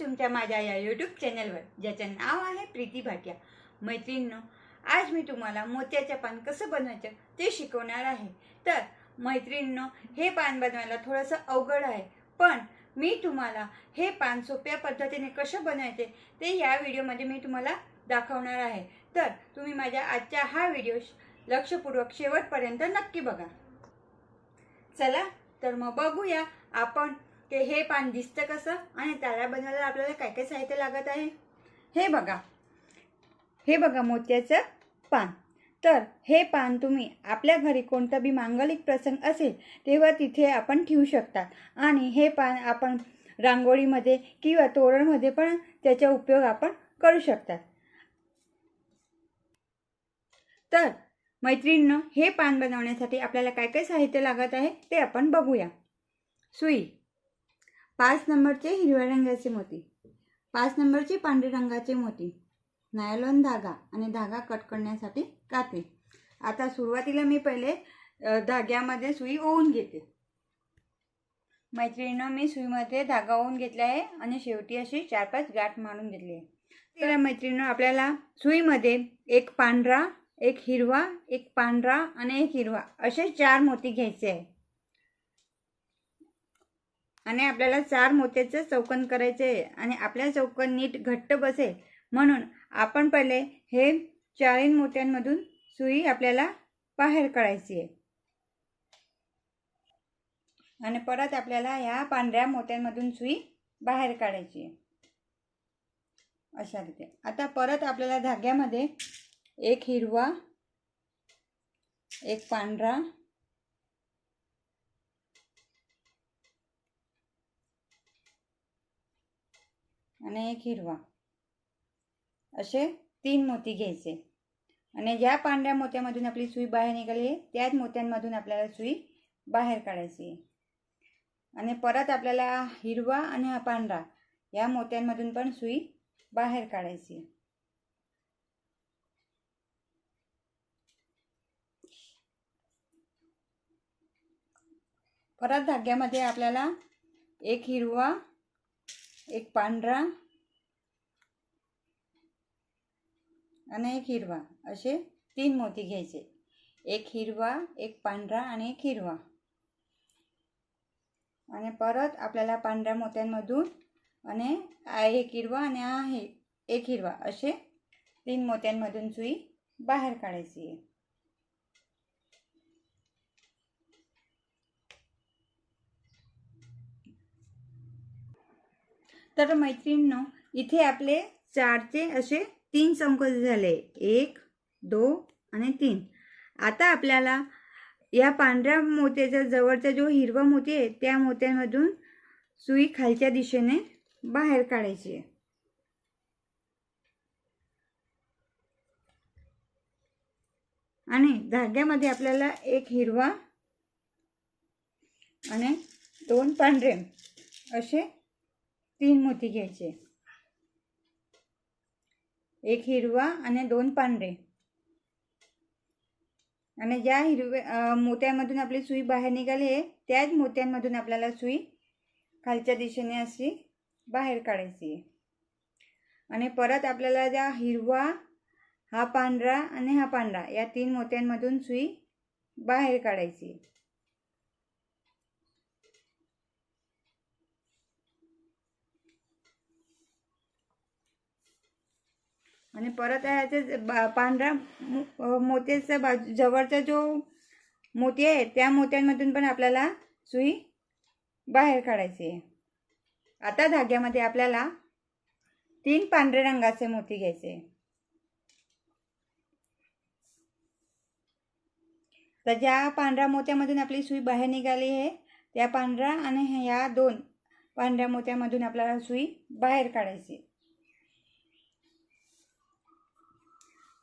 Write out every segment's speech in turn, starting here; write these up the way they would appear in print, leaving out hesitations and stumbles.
तुमच्या माझ्या या यूट्यूब चॅनलवर, ज्याचं नाव आहे प्रीती भाटिया. मैत्रिणींनो, आज मी तुम्हाला मोत्याचं पान कसं बनवायचं ते शिकवणार आहे. तर मैत्रिणींनो, हे पान बनवायला थोडंसं अवघड आहे, पण मी तुम्हाला हे पान सोप्या पद्धतीने कसं बनायचे ते या व्हिडिओमध्ये मी तुम्हाला दाखवणार आहे. तर तुम्ही माझ्या आजच्या हा व्हिडिओ लक्षपूर्वक शेवटपर्यंत नक्की बघा. चला तर मग बघूया आपण ते हे पान दिसतं कसं आणि त्याला बनवायला आपल्याला काय काय साहित्य लागत आहे. हे बघा मोत्याचं पान. तर हे पान तुम्ही आपल्या घरी कोणता बी मांगलिक प्रसंग असेल तेव्हा तिथे आपण ठेवू शकता आणि हे पान आपण रांगोळीमध्ये किंवा तोरणमध्ये पण त्याचा उपयोग आपण करू शकता. तर मैत्रिणींनो, हे पान बनवण्यासाठी आपल्याला काय काय साहित्य लागत आहे ते आपण बघूया. सुई, 5 नंबरचे हिरव्या रंगाचे मोती, 5 नंबरचे पांढऱ्या रंगाचे मोती, नायलॉन धागा आणि धागा कट करण्यासाठी कात्री. आता सुरुवातीला मी पहिले धाग्यामध्ये सुई ओवून घेते. मैत्रिणींनो, मी सुईमध्ये धागा ओवून घेतला आहे आणि शेवटी अशी 4-5 गाठ मारून घेतली आहे. तर मैत्रिणींनो, आपल्याला सुईमध्ये एक पांढरा, एक हिरवा, एक पांढरा आणि एक हिरवा असे 4 मोती घ्यायचे आहे आणि आपल्याला 4 मोत्याचं चौकोन करायचे आहे आणि आपल्या चौकोन नीट घट्ट बसेल म्हणून आपण पहिले हे 4 मोत्यांमधून सुई आपल्याला बाहेर काढायची आहे आणि परत आपल्याला ह्या पांढऱ्या मोत्यांमधून सुई बाहेर काढायची आहे अशा रीते. आता परत आपल्याला धाग्यामध्ये एक हिरवा, एक पांढरा आणि एक हिरवा असे 3 मोती घ्यायचे आणि ज्या पांढऱ्या मोत्यामधून आपली सुई बाहेर निघाली त्याच मोत्यांमधून आपल्याला सुई बाहेर काढायची आहे आणि परत आपल्याला हिरवा आणि हा पांढरा या मोत्यांमधून पण सुई बाहेर काढायची आहे. परत धाग्यामध्ये आपल्याला एक हिरवा, एक पांढरा आणि एक हिरवा असे 3 मोती घ्यायचे. एक हिरवा, एक पांढरा आणि एक हिरवा आणि परत आपल्याला पांढऱ्या मोत्यांमधून आणि एक हिरवा आणि एक हिरवा असे 3 मोत्यांमधून सुई बाहेर काढायची आहे. तर मैत्रिणींनो, इथे आपले 4चे असे 3 चौकोन झाले, 1, 2 आणि 3. आता आपल्याला या पांढऱ्या मोत्याच्या जवळचा जो हिरवा मोती आहे त्या मोत्यांमधून सुई खालच्या दिशेने बाहेर काढायची आहे आणि धाग्यामध्ये आपल्याला एक हिरवा आणि 2 पांढरे असे 3 मोती घ्यायचे. एक हिरवा आणि 2 पांढरे आणि ज्या हिरव्या मोत्यांमधून आपली सुई बाहेर निघाली आहे त्याच मोत्यांमधून आपल्याला सुई खालच्या दिशेने अशी बाहेर काढायची आहे आणि परत आपल्याला ज्या हिरवा, हा पांढरा आणि हा पांढरा या 3 मोत्यांमधून सुई बाहेर काढायची आहे. आणि परत ह्याचा पांढरा मोत्याचा जवळचा जो मोती आहे त्या मोत्यांमधून पण आपल्याला सुई बाहेर काढायची आहे. आता धाग्यामध्ये आपल्याला 3 पांढऱ्या रंगाचे मोती घ्यायचे. तर ज्या पांढऱ्या मोत्यामधून आपली सुई बाहेर निघाली आहे त्या पांढऱ्या आणि या 2 पांढऱ्या मोत्यामधून आपल्याला सुई बाहेर काढायची.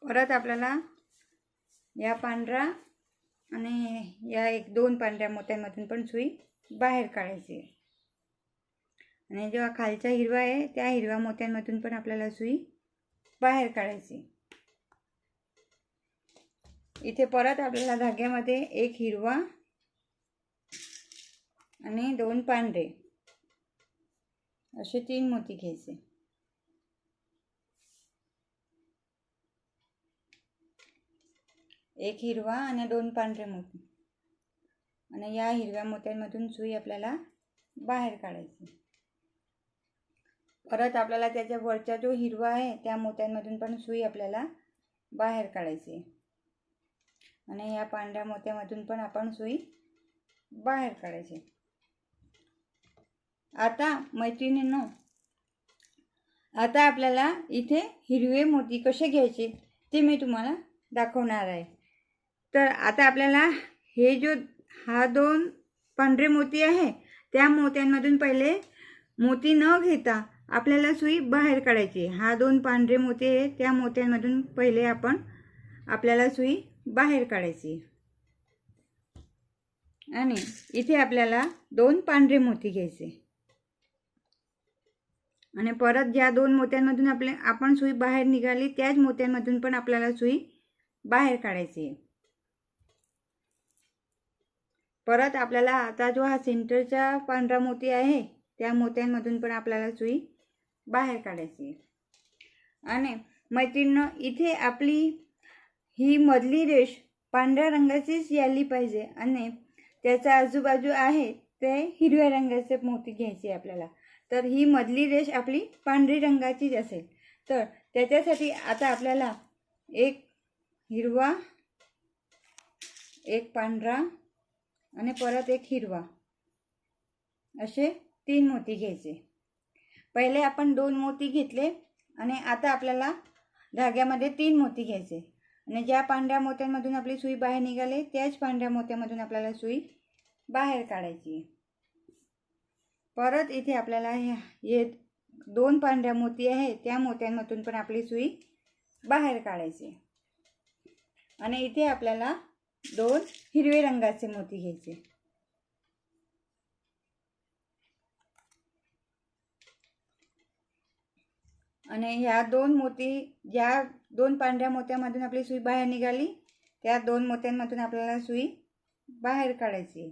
परत आपल्याला या पांढरा आणि या 1-2 पांढऱ्या मोत्यांमधून पण सुई बाहेर काढायची आणि जेव्हा खालचा हिरवा आहे त्या हिरव्या मोत्यांमधून पण आपल्याला सुई बाहेर काढायची. इथे परत आपल्याला धाग्यामध्ये एक हिरवा आणि 2 पांढरे असे 3 मोती घ्यायचे. एक हिरवा आणि 2 पांढरे मोती. आणि या हिरव्या मोत्यांमधून सुई आपल्याला बाहेर काढायची. परत आपल्याला त्याच्या वरचा जो हिरवा आहे त्या मोत्यांमधून पण सुई आपल्याला बाहेर काढायची. आणि या पांढऱ्या मोत्यामधून पण आपण सुई बाहेर काढायची. आता मैत्रिणींनो, आता आपल्याला इथे हिरवे मोती कसे घ्यायचे ते मी तुम्हाला दाखवणार आहे. तर आता आपल्याला हे जो हा 2 पांढरे मोती आहे त्या मोत्यांमधून पहिले मोती न घेता आपल्याला सुई बाहेर काढायची. हा 2 पांढरे मोती आहे त्या मोत्यांमधून पहिले आपल्याला सुई बाहेर काढायची. आणि इथे आपल्याला 2 पांढरे मोती घ्यायचे. आणि परत ज्या 2 मोत्यांमधून आपण सुई बाहेर निघाली त्याच मोत्यांमधून पण आपल्याला सुई बाहेर काढायची. परत आपल्याला आता जो हा सेंटरचा पांढरा मोती आहे त्या मोत्यांमधून पण आपल्याला सुई बाहेर काढायची. आणि मैत्रिणींनो, इथे आपली ही मधली रेष पांढऱ्या रंगाचीच यायला पाहिजे आणि त्याचा आजूबाजू आहे ते हिरव्या रंगाचे मोती घ्यायचे आपल्याला. तर ही मधली रेष आपली पांढरी रंगाचीच असेल. तर त्याच्यासाठी आता आपल्याला एक हिरवा, एक पांढरा आणि परत एक हिरवा असे 3 मोती घ्यायचे. पहिले आपण 2 मोती घेतले आणि आता आपल्याला धाग्यामध्ये 3 मोती घ्यायचे. आणि ज्या पांढऱ्या मोत्यांमधून आपली सुई बाहेर निघाली त्याच पांढऱ्या मोत्यामधून आपल्याला सुई बाहेर काढायची. परत इथे आपल्याला हे 2 पांढऱ्या मोती आहे त्या मोत्यांमधून पण आपली सुई बाहेर काढायची. आणि इथे आपल्याला 2 हिरवे रंगाचे मोती घ्यायचे. आणि ह्या 2 मोती, ज्या 2 पांढऱ्या मोत्यामधून आपली सुई बाहेर निघाली त्या 2 मोत्यांमधून आपल्याला सुई बाहेर काढायची.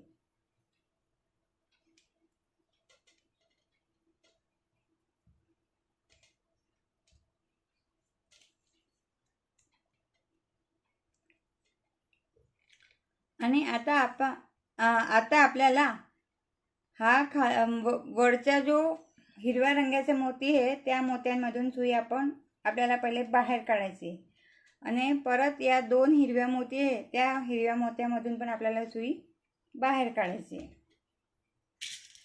आणि आता आपल्याला हा वरचा जो हिरव्या रंगाचे मोती आहे त्या मोत्यांमधून सुई आपल्याला पहिले बाहेर काढायची. आणि परत या 2 हिरव्या मोती आहे त्या हिरव्या मोत्यामधून पण आपल्याला सुई बाहेर काढायची.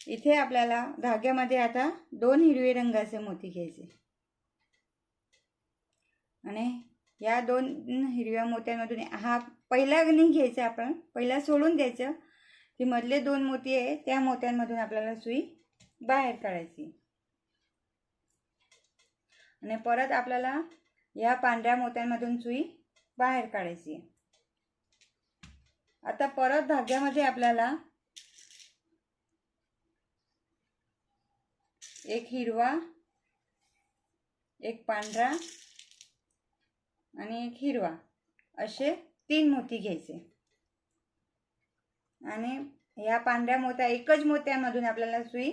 इथे आपल्याला धाग्यामध्ये आता 2 हिरवे रंगाचे मोती घ्यायचे. आणि या 2 हिरव्या मोत्यांमधून हा पहिला नाही घ्यायचा, आपण पहिला सोडून द्यायचं. ती मधले 2 मोती आहे त्या मोत्यांमधून आपल्याला सुई बाहेर काढायची. आणि परत आपल्याला या पांढऱ्या मोत्यांमधून सुई बाहेर काढायची. आता परत धाग्यामध्ये आपल्याला एक हिरवा, एक पांढरा आणि एक हिरवा असे 3 मोती घ्यायचे. आणि या पांढऱ्या मोत्या एकच मोत्यामधून आपल्याला सुई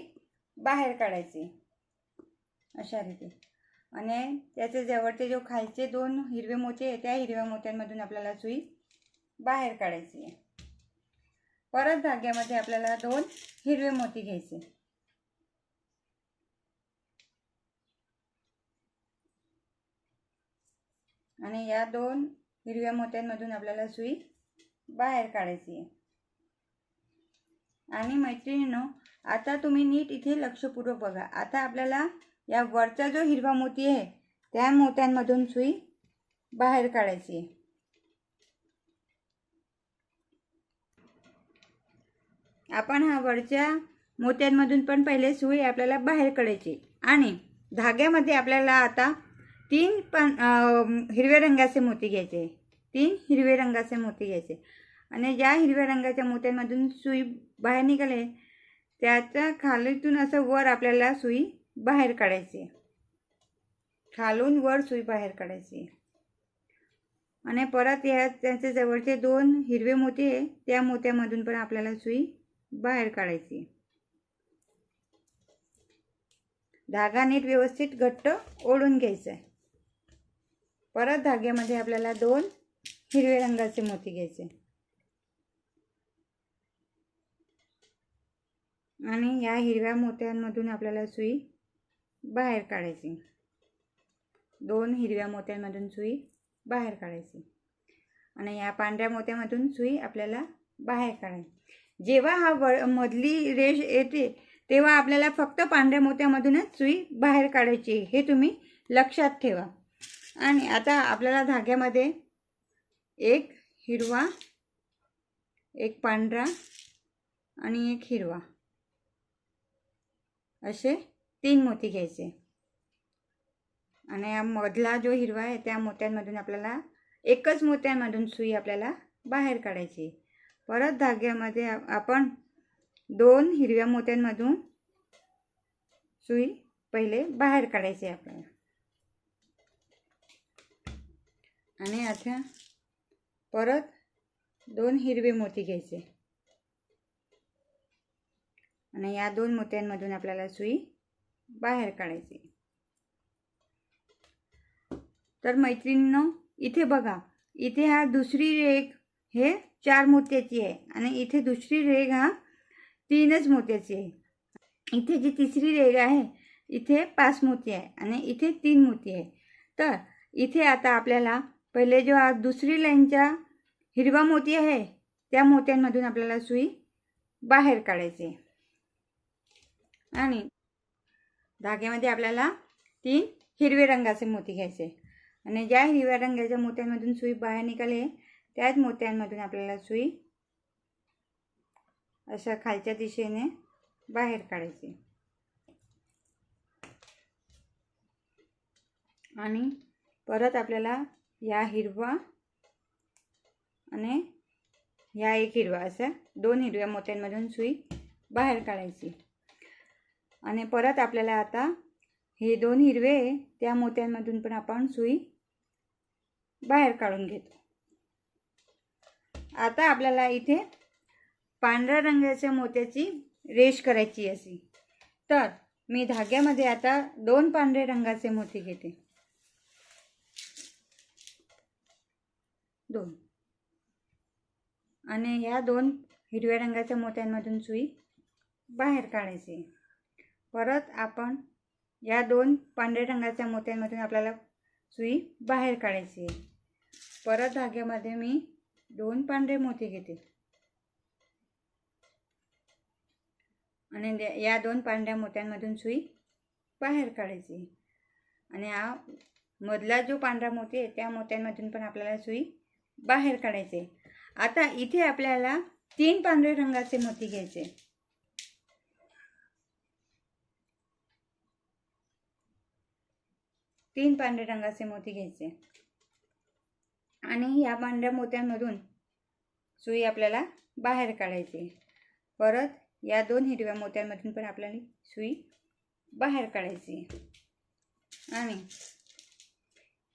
बाहेर काढायची अशा रीती. आणि त्याचे जवळचे जो खालचे 2 हिरवे मोती आहे त्या हिरव्या मोत्यांमधून आपल्याला सुई बाहेर काढायची. परत धाग्यामध्ये आपल्याला 2 हिरवे मोती घ्यायचे. आणि या 2 हिरव्या मोत्यांमधून आपल्याला सुई बाहेर काढायची. आणि मैत्रिणींनो, आता तुम्ही नीट इथे लक्षपूर्वक बघा. आता आपल्याला या वरचा जो हिरवा मोती आहे त्या मोत्यांमधून सुई बाहेर काढायची. आपण हा वरच्या मोत्यांमधून पण पहिले सुई आपल्याला बाहेर काढायची. आणि धाग्यामध्ये आपल्याला आता 3 हिरव्या रंगाचे मोती घ्यायचे. 3 हिरवे रंगाचे मोती घ्यायचे. आणि ज्या हिरव्या रंगाच्या मोत्यांमधून सुई बाहेर निघाले त्याच्या खालीतून असं वर आपल्याला सुई बाहेर काढायची. खालून वर सुई बाहेर काढायची. आणि परत त्याचे जवळचे 2 हिरवे मोती आहे त्या मोत्यामधून पण आपल्याला सुई बाहेर काढायची. धागा नीट व्यवस्थित घट्ट ओढून घ्यायचा आहे. परत धाग्यामध्ये आपल्याला 2 हिरवे रंगाचे मोती घ्यायचे आणि या हिरव्या मोत्यांमधून आपल्याला सुई बाहेर काढायची. 2 हिरव्या मोत्यांमधून सुई बाहेर काढायची आणि या पांढऱ्या मोत्यामधून सुई आपल्याला बाहेर काढायची. जेव्हा हा मधली रेष येते तेव्हा आपल्याला फक्त पांढऱ्या मोत्यामधूनच सुई बाहेर काढायची, हे तुम्ही लक्षात ठेवा. आणि आता आपल्याला धाग्यामध्ये एक हिरवा, एक पांढरा आणि एक हिरवा असे 3 मोती घ्यायचे आणि मधला जो हिरवा आहे त्या मोत्यांमधून आपल्याला एकच मोत्यांमधून सुई आपल्याला बाहेर काढायची. परत धाग्यामध्ये आपण 2 हिरव्या मोत्यांमधून सुई पहिले बाहेर काढायची आपल्याला. आणि आता परत 2 हिरवे मोती घ्यायचे आणि या 2 मोत्यांमधून आपल्याला सुई बाहेर काढायची. तर मैत्रिणींनो, इथे बघा, इथे हा दुसरी रेघ हे 4 मोत्याची आहे आणि इथे दुसरी रेघ हा 3च मोत्याची आहे. इथे जी तिसरी रेघ आहे इथे 5 मोती आहे आणि इथे 3 मोती आहे. तर इथे आता आपल्याला पहिले जो हा दुसरी लाईनचा हिरवा मोती आहे त्या मोत्यांमधून आपल्याला सुई बाहेर काढायची आणि धाग्यामध्ये आपल्याला 3 हिरवे रंगाचे मोती घ्यायचे आणि ज्या हिरव्या रंगाच्या मोत्यांमधून सुई बाहेर निघाली त्याच मोत्यांमधून आपल्याला सुई अशा खालच्या दिशेने बाहेर काढायची आणि परत आपल्याला या हिरवा आणि या एक हिरवा अशा 2 हिरव्या मोत्यांमधून सुई बाहेर काढायची आणि परत आपल्याला आता हे 2 हिरवे त्या मोत्यांमधून पण आपण सुई बाहेर काढून घेतो. आता आपल्याला इथे पांढऱ्या रंगाच्या मोत्याची रेष करायची अशी. तर मी धाग्यामध्ये आता 2 पांढरे रंगाचे मोती घेते, 2 आणि या 2 हिरव्या रंगाच्या मोत्यांमधून सुई बाहेर काढायची. परत आपण या 2 पांढऱ्या रंगाच्या मोत्यांमधून आपल्याला सुई बाहेर काढायची. परत धाग्यामध्ये मी 2 पांढरे मोती घेते आणि या 2 पांढऱ्या मोत्यांमधून सुई बाहेर काढायची आणि हा मधला जो पांढरा मोती आहे त्या मोत्यांमधून पण आपल्याला सुई बाहेर काढायचे. आता इथे आपल्याला 3 पांढरे रंगाचे मोती घ्यायचे. 3 पांढरे रंगाचे मोती घ्यायचे आणि या पांढऱ्या मोत्यांमधून सुई आपल्याला बाहेर काढायची. परत या 2 हिरव्या मोत्यांमधून पण आपल्याला सुई बाहेर काढायची आणि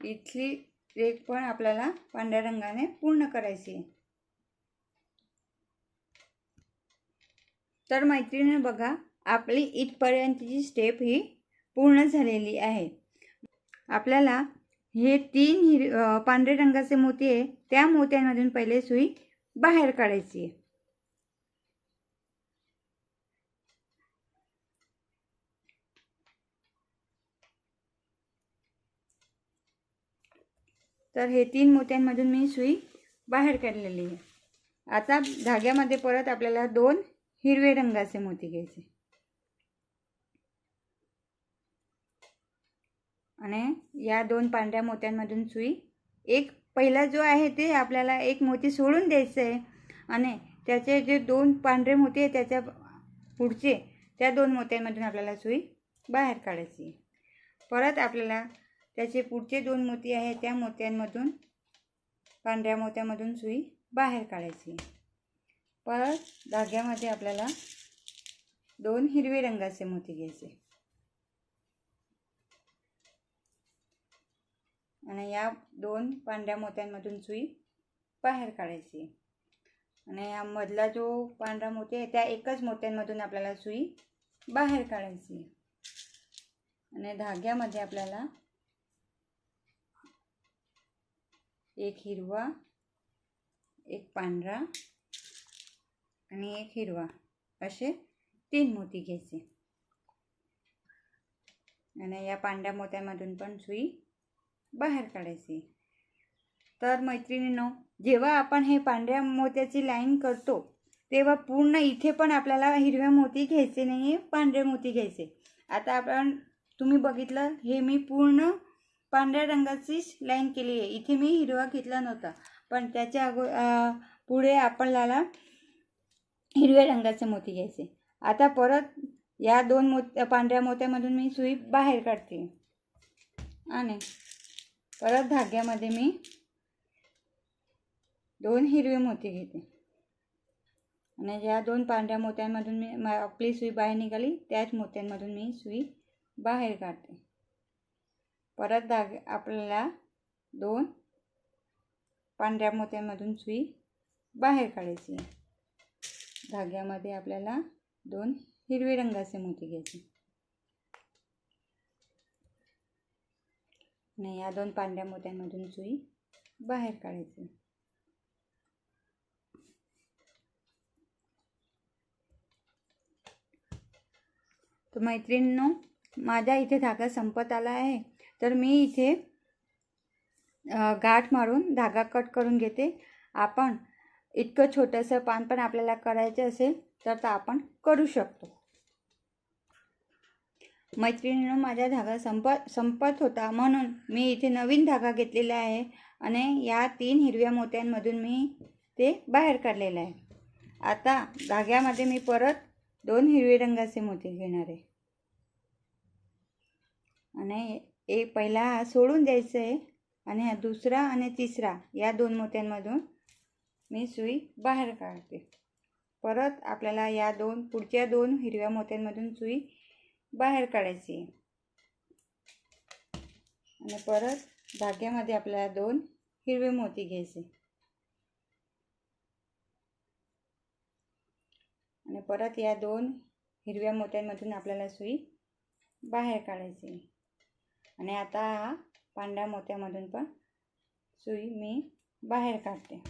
इथली रेघ पण आपल्याला पांढऱ्या रंगाने पूर्ण करायची. तर मैत्रिणी बघा, आपली इथपर्यंतची स्टेप ही पूर्ण झालेली आहे. आपल्याला हे 3 पांढरे रंगाचे मोती आहे त्या मोत्यांमधून पहिले सुई बाहेर काढायची. तर हे 3 मोत्यांमधून मी सुई बाहेर काढलेली आहे. आता धाग्यामध्ये परत आपल्याला 2 हिरवे रंगाचे मोती घ्यायचे आणि या 2 पांढऱ्या मोत्यांमधून सुई एक पहिला जो आहे ते आपल्याला एक मोती सोडून द्यायचं आहे आणि त्याचे जे 2 पांढरे मोती आहे त्याच्या पुढचे त्या 2 मोत्यांमधून आपल्याला सुई बाहेर काढायची. परत आपल्याला त्याचे पुढचे 2 मोती आहे त्या मोत्यांमधून पांढऱ्या मोत्यामधून सुई बाहेर काढायची. परत धाग्यामध्ये आपल्याला 2 हिरवे रंगाचे मोती घ्यायचे आणि या 2 पांढऱ्या मोत्यांमधून सुई बाहेर काढायची आणि या मधला जो पांढरा मोती आहे त्या एकच मोत्यांमधून आपल्याला सुई बाहेर काढायची. आणि धाग्यामध्ये आपल्याला एक हिरवा, एक पांढरा आणि एक हिरवा असे 3 मोती घ्यायचे. आणि या पांढऱ्या मोत्यामधून पण सुई बाहेर काढायची. तर मैत्रिणींनो, जेव्हा आपण हे पांढऱ्या मोत्याची लाईन करतो तेव्हा पूर्ण इथे पण आपल्याला हिरव्या मोती घ्यायचे नाही, पांढरे मोती घ्यायचे. आता तुम्ही बघितलं, हे मी पूर्ण पांढऱ्या रंगाची लाईन केली आहे. इथे मी हिरवा घेतला नव्हता, पण त्याच्या पुढे आपल्याला हिरव्या रंगाचे मोती घ्यायचे. आता परत या 2 पांढऱ्या मोत्यामधून मी सुई बाहेर काढते आणि परत धाग्यामध्ये मी 2 हिरवे मोती घेते. आणि ज्या 2 पांढऱ्या मोत्यांमधून मी आपली सुई बाहेर निघाली त्याच मोत्यांमधून मी सुई बाहेर काढते. परत आपल्याला 2 पांढऱ्या मोत्यांमधून सुई बाहेर काढायची. धाग्यामध्ये आपल्याला 2 हिरवे रंगाचे मोती घ्यायचे आणि या 2 पांढऱ्या मोत्यांमधून सुई बाहेर काढायची. तर मैत्रिणींनो, माझ्या इथे धागा संपत आला आहे, तर मी इथे गाठ मारून धागा कट करून घेते. आपण इतकं छोटंसं पान पण आपल्याला करायचं असेल तर आपण करू शकतो. मैत्रिणींनो, माझा धागा संपत होता म्हणून मी इथे नवीन धागा घेतलेला आहे आणि या 3 हिरव्या मोत्यांमधून मी ते बाहेर काढलेलं आहे. आता धाग्यामध्ये मी परत 2 हिरवे रंगाचे मोती घेणार आहे आणि एक पहिला सोडून द्यायचं आहे आणि हा दुसरा आणि तिसरा या 2 मोत्यांमधून मी सुई बाहेर काढते. परत आपल्याला या पुढच्या 2 हिरव्या मोत्यांमधून सुई बाहेर काढायची आणि परत धाग्यामध्ये आपल्याला 2 हिरवे मोती घ्यायचे आणि परत या 2 हिरव्या मोत्यांमधून आपल्याला सुई बाहेर काढायची. आणि आता हा पांढऱ्या मोत्यामधून पण सुई मी बाहेर काढते.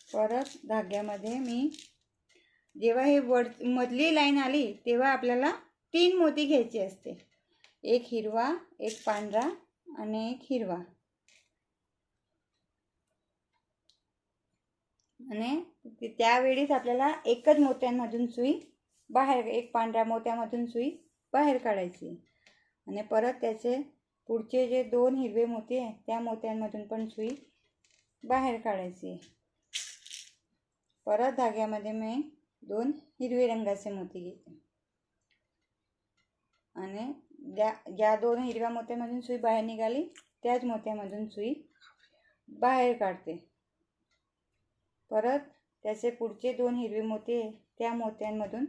परत धाग्यामध्ये मी जेव्हा हे मधली लाईन आली तेव्हा आपल्याला 3 मोती घ्यायचे असते. एक हिरवा, एक पांढरा आणि एक हिरवा. आणि त्यावेळीच आपल्याला एकच मोत्यांमधून सुई बाहेर, एक पांढऱ्या मोत्यामधून सुई बाहेर काढायची आणि परत त्याचे पुढचे जे 2 हिरवे मोती आहे त्या मोत्यांमधून पण सुई बाहेर काढायची. परत धाग्यामध्ये मी 2 हिरवे रंगाचे मोती घेते आणि ज्या 2 हिरव्या मोत्यामधून सुई बाहेर निघाली त्याच मोत्यामधून सुई बाहेर काढते. परत त्याचे पुढचे 2 हिरवे मोती आहे त्या मोत्यांमधून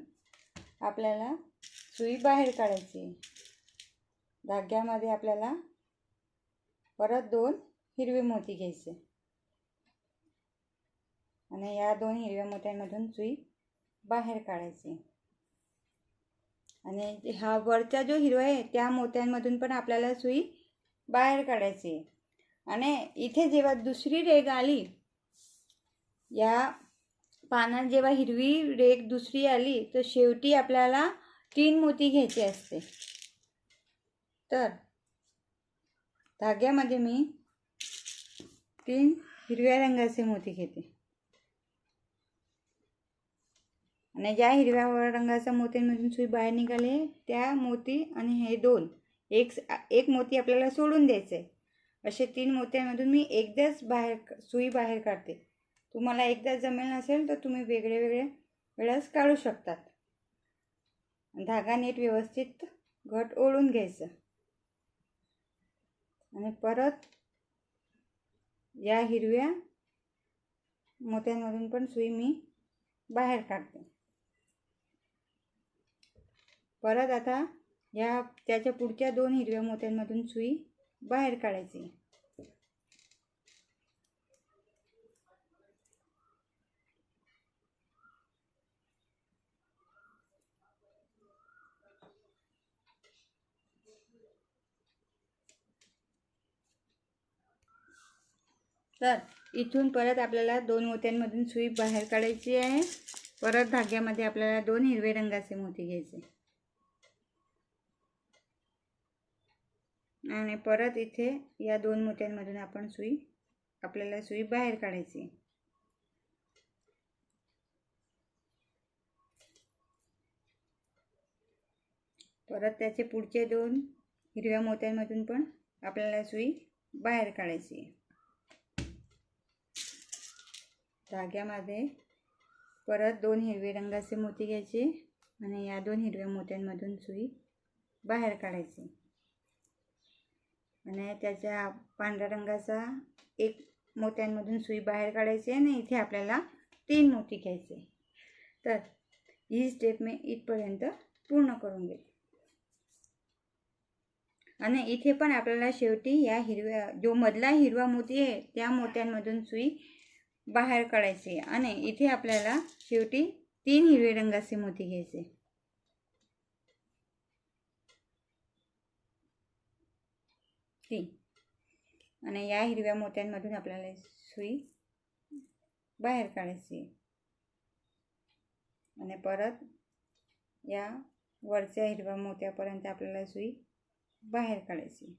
आपल्याला सुई बाहेर काढायची. धाग्यामध्ये आपल्याला परत 2 हिरवे मोती घ्यायचे आणि या 2 हिरव्या मोत्यांमधून सुई बाहेर काढायची. आणि हा वरचा जो हिरवा आहे त्या मोत्यांमधून पण आपल्याला सुई बाहेर काढायची. आणि इथे जेव्हा दुसरी रेघ आली, या पानात जेव्हा हिरवी रेघ दुसरी आली तर शेवटी आपल्याला 3 मोती घ्यायचे असते. तर धाग्यामध्ये मी 3 हिरव्या रंगाचे मोती घेते आणि ज्या हिरव्या रंगाच्या मोत्यांमधून सुई बाहेर निघाले त्या मोती आणि हे 2 एक मोती आपल्याला सोडून द्यायचं आहे. असे 3 मोत्यांमधून मी एकदाच सुई बाहेर काढते. तुम्हाला एकदा जमेल नसेल तर तुम्ही वेगळे वेळेस काढू शकतात. धागा नीट व्यवस्थित घट ओढून घ्यायचं आणि परत या हिरव्या मोत्यांमधून पण सुई मी बाहेर काढते. परत आता त्याच्या पुढच्या 2 हिरव्या मोत्यांमधून सुई बाहेर काढायची. तर इथून परत आपल्याला 2 मोत्यांमधून सुई बाहेर काढायची आहे. परत धाग्यामध्ये आपल्याला 2 हिरवे रंगाचे मोती घ्यायचे आणि परत इथे या 2 मोत्यांमधून आपल्याला सुई बाहेर काढायची. परत त्याचे पुढचे 2 हिरव्या मोत्यांमधून पण आपल्याला सुई बाहेर काढायची. धाग्यामध्ये परत 2 हिरवे रंगाचे मोती घ्यायचे आणि या 2 हिरव्या मोत्यांमधून सुई बाहेर काढायची आणि त्याच्या पांढऱ्या रंगाचा 1 मोत्यांमधून सुई बाहेर काढायची आणि इथे आपल्याला 3 मोती घ्यायचे. तर ही स्टेप मी इथपर्यंत पूर्ण करून घेते आणि इथे पण आपल्याला शेवटी या जो मधला हिरवा मोती आहे त्या मोत्यांमधून सुई बाहेर काढायची आणि इथे आपल्याला शेवटी 3 हिरवे रंगाचे मोती घ्यायचे. आणि या हिरव्या मोत्यांमधून आपल्याला सुई बाहेर काढायची आणि परत या वरच्या हिरव्या मोत्यापर्यंत आपल्याला सुई बाहेर काढायची.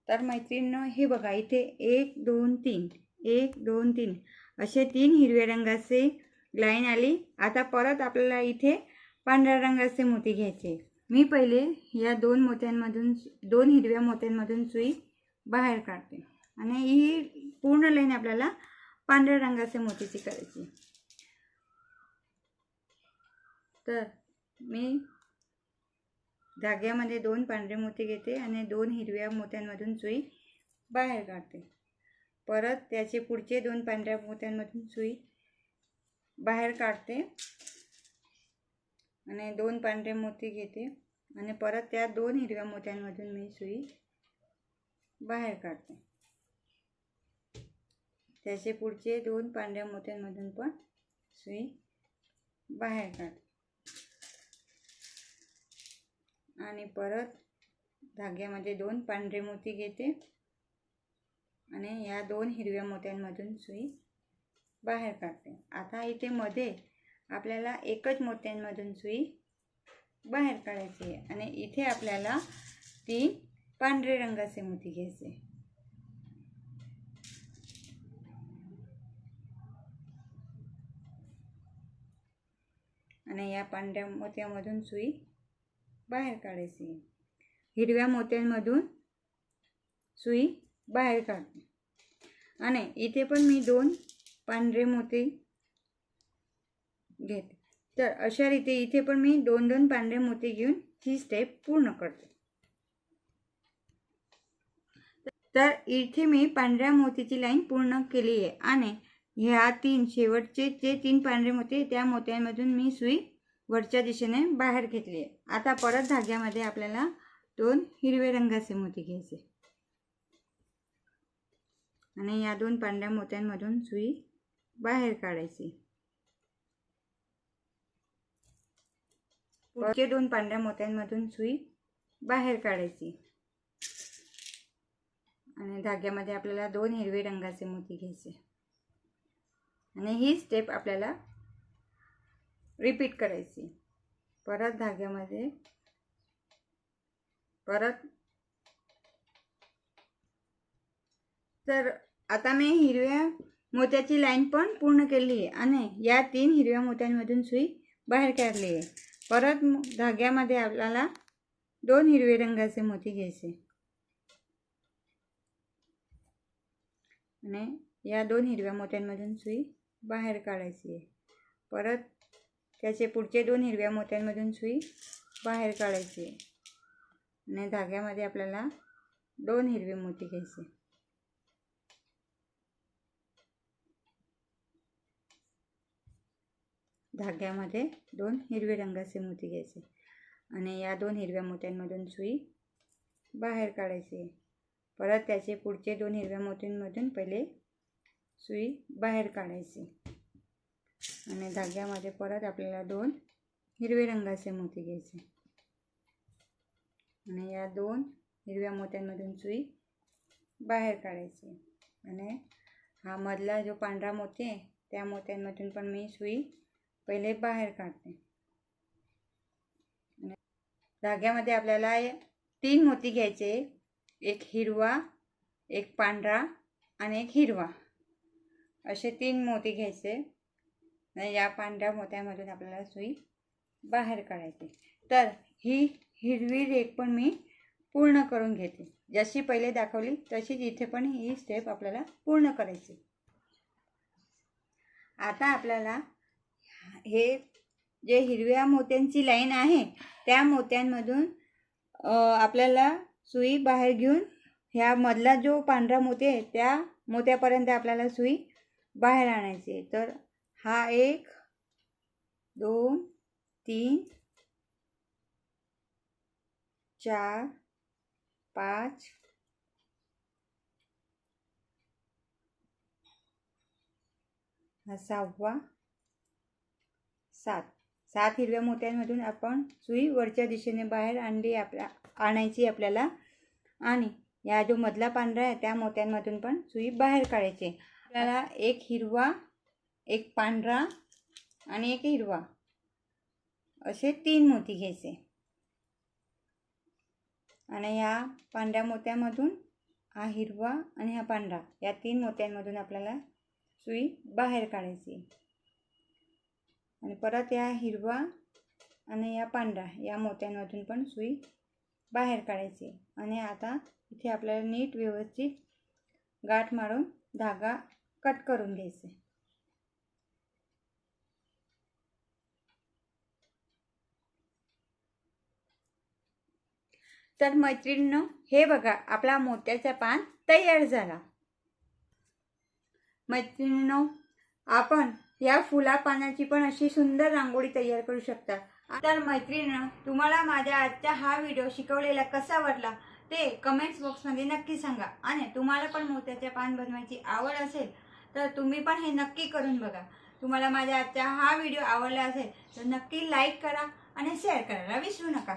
तर मैत्रिणींनो, हे बघा इथे 1 2 3 1 2 3 असे 3 हिरव्या रंगाचे लाईन आली. आता परत आपल्याला इथे पांढऱ्या रंगाचे मोती घ्यायचे. मी पहिले या 2 हिरव्या मोत्यांमधून सुई बाहेर काढते आणि ही पूर्ण लाईन आपल्याला पांढऱ्या रंगाचे मोतीची करायची. तर मी धाग्यामध्ये 2 पांढरे मोती घेते आणि 2 हिरव्या मोत्यांमधून सुई बाहेर काढते. परत त्याचे पुढचे 2 पांढऱ्या मोत्यांमधून सुई बाहेर काढते आणि 2 पांढरे मोती घेते आणि परत त्या 2 हिरव्या मोत्यांमधून मी सुई बाहेर काढते. त्याचे पुढचे 2 पांढऱ्या मोत्यांमधून पण सुई बाहेर काढते आणि परत धाग्यामध्ये 2 पांढरे मोती घेते आणि या 2 हिरव्या मोत्यांमधून सुई बाहेर काढते. आता इथे मध्ये आपल्याला एकच मोत्यांमधून सुई बाहेर काढायची आहे आणि इथे आपल्याला 3 पांढरे रंगाचे मोती घ्यायचे आणि या पांढऱ्या मोत्यामधून सुई बाहेर काढायची. हिरव्या मोत्यांमधून सुई बाहेर काढते आणि इथे पण मी 2 पांढरे मोती घेते. तर अशा रीते इथे पण मी 2 पांढरे मोती घेऊन ही स्टेप पूर्ण करते. तर इथे मी पांढऱ्या मोतीची लाईन पूर्ण केली आहे आणि ह्या 3 शेवटचे जे 3 पांढरे मोती त्या मोत्यांमधून मी सुई वरच्या दिशेने बाहेर घेतली आहे. आता परत धाग्यामध्ये आपल्याला 2 हिरवे रंगाचे मोती घ्यायचे आणि या 2 पांढऱ्या मोत्यांमधून सुई बाहेर काढायची. पुढचे 2 पांढऱ्या मोत्यांमधून सुई बाहेर काढायची आणि धाग्यामध्ये आपल्याला 2 हिरवे रंगाचे मोती घ्यायचे आणि ही स्टेप आपल्याला रिपीट करायची. परत धाग्यामध्ये तर आता मी हिरव्या मोत्याची लाईन पण पूर्ण केली आहे आणि या 3 हिरव्या मोत्यांमधून सुई बाहेर काढली आहे. परत धाग्यामध्ये आपल्याला 2 हिरवे रंगाचे मोती घ्यायचे आणि या 2 हिरव्या मोत्यांमधून सुई बाहेर काढायची आहे. परत त्याचे पुढचे 2 हिरव्या मोत्यांमधून सुई बाहेर काढायची आहे आणि धाग्यामध्ये आपल्याला 2 हिरवे मोती घ्यायचे. धाग्यामध्ये 2 हिरवे रंगाचे मोती घ्यायचे आणि या 2 हिरव्या मोत्यांमधून सुई बाहेर काढायची. परत त्याचे पुढचे 2 हिरव्या मोत्यांमधून पहिले सुई बाहेर काढायची आणि धाग्यामध्ये परत आपल्याला 2 हिरवे रंगाचे मोती घ्यायचे आणि या 2 हिरव्या मोत्यांमधून सुई बाहेर काढायची आणि हा मधला जो पांढरा मोती आहे त्या मोत्यांमधून पण मी सुई पहिले बाहेर काढते. धाग्यामध्ये आपल्याला 3 मोती घ्यायचे, एक हिरवा, एक पांढरा आणि एक हिरवा, असे 3 मोती घ्यायचे. आणि या पांढऱ्या मोत्यामधून आपल्याला सुई बाहेर काढायची. तर ही हिरवी रेघ पण मी पूर्ण करून घेते. जशी पहिले दाखवली तशीच इथे पण ही स्टेप आपल्याला पूर्ण करायची. आता आपल्याला हे जे हिरव्या मोत्यांची लाईन आहे त्या मोत्यांमधून आपल्याला सुई बाहेर घेऊन ह्या मधला जो पांढरा मोती आहे त्या मोत्यापर्यंत आपल्याला सुई बाहेर आणायची. तर हा 1 2 3 4 5 हा 6वा 7 हिरव्या मोत्यांमधून आपण सुई वरच्या दिशेने बाहेर आणायची आपल्याला. आणि या जो मधला पांढरा आहे त्या मोत्यांमधून पण सुई बाहेर काढायची. आपल्याला एक हिरवा, एक पांढरा आणि एक हिरवा असे 3 मोती घ्यायचे. आणि ह्या पांढऱ्या मोत्यामधून हा हिरवा आणि हा पांढरा या 3 मोत्यांमधून आपल्याला सुई बाहेर काढायची. आणि परत या हिरवा आणि या पांढरा या मोत्यांमधून पण सुई बाहेर काढायची. आणि आता इथे आपल्याला नीट व्यवस्थित गाठ मारून धागा कट करून घ्यायचे. तर मैत्रिणींनो, हे बघा आपला मोत्याचा पान तयार झाला. मैत्रिणींनो, आपण या फुला पानाची पण अशी सुंदर रांगोळी तयार करू शकता. तर मैत्रिणींनो, तुम्हाला माझ्या आजचा हा व्हिडिओ शिकवलेला कसा वाटला ते कमेंट्स बॉक्समध्ये नक्की सांगा. आणि तुम्हाला पण मोत्याचे पान बनवायची आवड असेल तर तुम्ही पण हे नक्की करून बघा. तुम्हाला माझ्या आजचा हा व्हिडिओ आवडला असेल तर नक्की लाईक करा आणि शेअर करायला विसरू नका.